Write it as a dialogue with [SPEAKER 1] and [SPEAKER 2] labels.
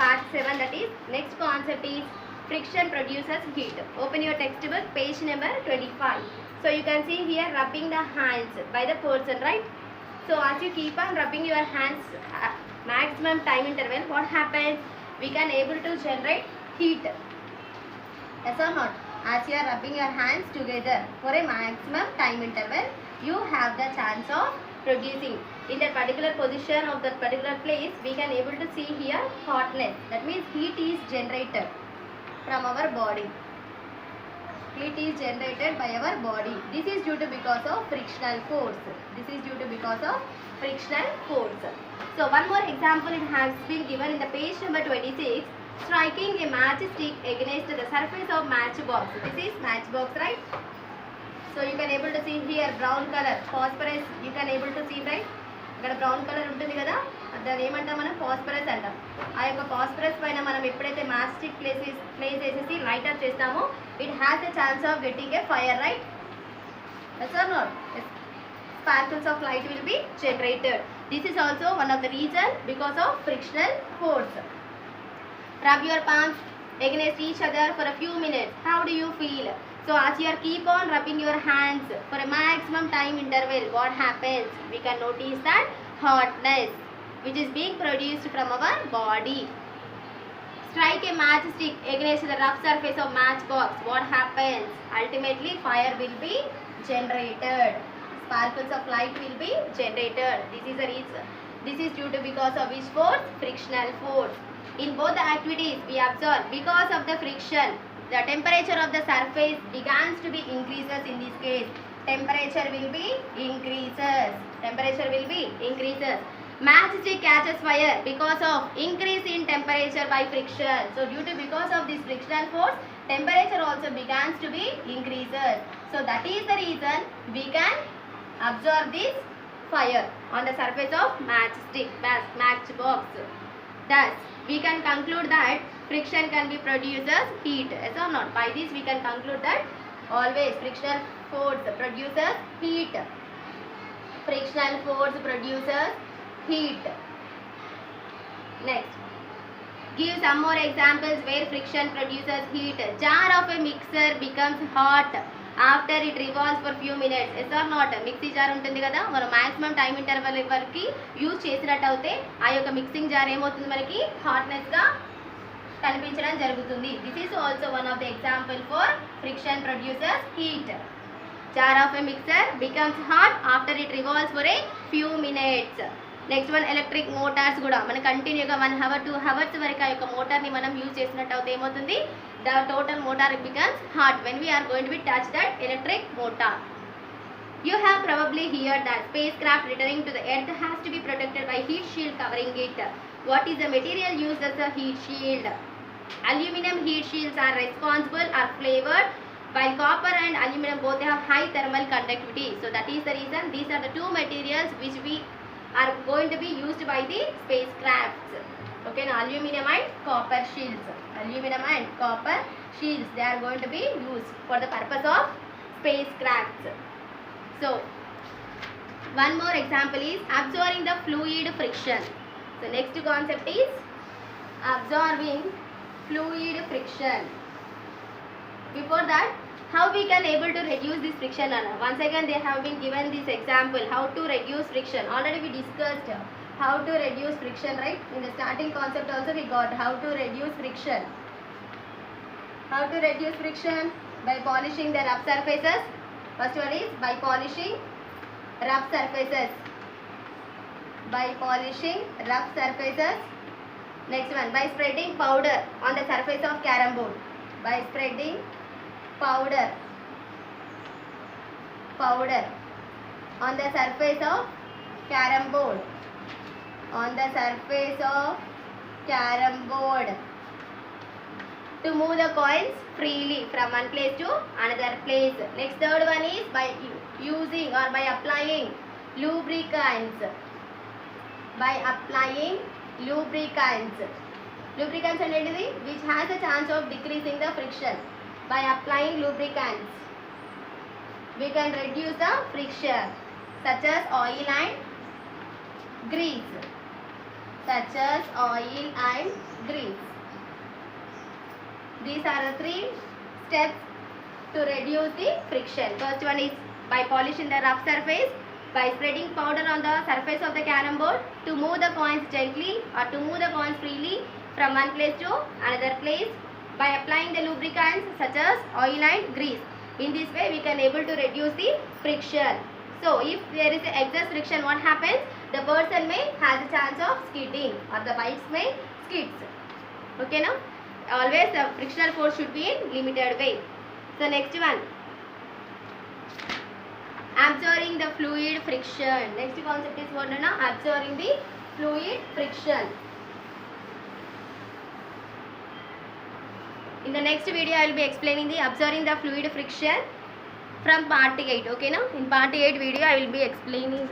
[SPEAKER 1] part 7, that is next concept is friction produces heat. Open your textbook, page number 25. So you can see here rubbing the hands by the person, right? So as you keep on rubbing your hands maximum time interval, what happens? We can able to generate heat. Yes or not? As you are rubbing your hands together for a maximum time interval, you have the chance of producing. In that particular position of that particular place, we can able to see here hotness. That means heat is generated from our body. Heat is generated by our body. This is due to because of frictional force. This is due to because of frictional force. So one more example it has been given in the page number 26. Striking a matchstick against the surface of matchbox. This is matchbox, right? So you can able to see here brown color phosphorus. You can able to see, right? ఇక్కడ brown colour ఉంటుంది కదా, దాన్ని ఏమంటాం మనం? Phosphorus అంటాం. ఆ యొక్క phosphorus పైన మనం ఎప్పుడైతే మ్యాచ్స్టిక్ ప్లేస్ చేసేసి లైట్ అప్ చేస్తామో, it has a chance of getting a fire, right? Yes or not? Yes. Sparkles of light will be generated. This is also one of the reason because of frictional force. Rub your palms against each other for a few minutes. How do you feel? So as you are keep on rubbing your hands for a maximum time interval, what happens? We can notice that hotness which is being produced from our body. Strike a matchstick against the rough surface of matchbox. What happens? Ultimately fire will be generated. Sparkles of light will be generated. This is the reason. This is due to because of which force? Frictional force. In both the activities we observe because of the friction, the temperature of the surface begins to be increases. In this case, temperature will be increases. Temperature will be increases. Matchstick catches fire because of increase in temperature by friction. So due to because of this frictional force, temperature also begins to be increases. So that is the reason we can observe this fire on the surface of matchbox. Thus we can conclude that friction can be produces heat. Yes or not? By this we can conclude that always frictional force produces heat. Frictional force produces heat. Next, give some more examples where friction produces heat. Jar of a mixer becomes hot after it revolves for few minutes. Yes or not? Mixie jar ఉంటుంది కదా, మనం maximum time interval వరకు use చేసినట్టు అయితే ఆ యొక్క mixing jar ఏమవుతుంది, మనకి హాట్నెస్గా కనిపించడం జరుగుతుంది. This is also one of the example for friction producers heat. Jar of a mixer becomes hot after it revolves for a few minutes. Next one electric motors కూడా మనం కంటిన్యూగా 1 hour 2 hours వరకు ఆ యొక్క మోటార్ని మనం యూజ్ చేసినట్టు అయితే ఏమవుతుంది, the total motor becomes hot when we're going to be touch that electric motor. You have probably heard that spacecraft returning to the earth has to be protected by heat shield covering it. What is the material used as a heat shield? Aluminum heat shields are responsible or flavored, while copper and aluminum both have high thermal conductivity. So that is the reason these are the two materials which we are going to be used by the spacecrafts. Okay, now aluminum and copper shields. Aluminum and copper shields, they are going to be used for the purpose of spacecrafts. So one more example is absorbing the fluid friction. So next concept is absorbing fluid friction. Before that, how we can able to reduce this friction? Once again they have been given this example how to reduce friction. Already we discussed how to reduce friction, right? In the starting concept also we got how to reduce friction. How to reduce friction? By polishing the rough surfaces. First one is by polishing rough surfaces. By polishing rough surfaces. Next one, by spreading powder on the surface of carom board. By spreading powder on the surface of carom board. On the surface of carom board to move the coins freely from one place to another place. Next, third one is by using or by applying lubricants. By applying lubricants. Lubricants అనేది which has a chance of decreasing the friction. By applying lubricants, we can reduce the friction, such as oil and grease. Such as oil and grease. These are the 3 steps to reduce the friction. First one is by polishing the rough surface, by spreading powder on the surface of the carom board, to move the coins gently or to move the coins freely from one place to another place, by applying the lubricants such as oil and grease. In this way we can able to reduce the friction. So if there is excess friction, what happens? The person may has a chance of skidding or the bikes may skids. Okay, now always the frictional force should be in limited way. So next one, absorbing the fluid friction. Next concept is what? Absorbing the fluid friction. In the next video I will be explaining the absorbing the fluid friction from part 8. Okay, now in part 8 video I will be explaining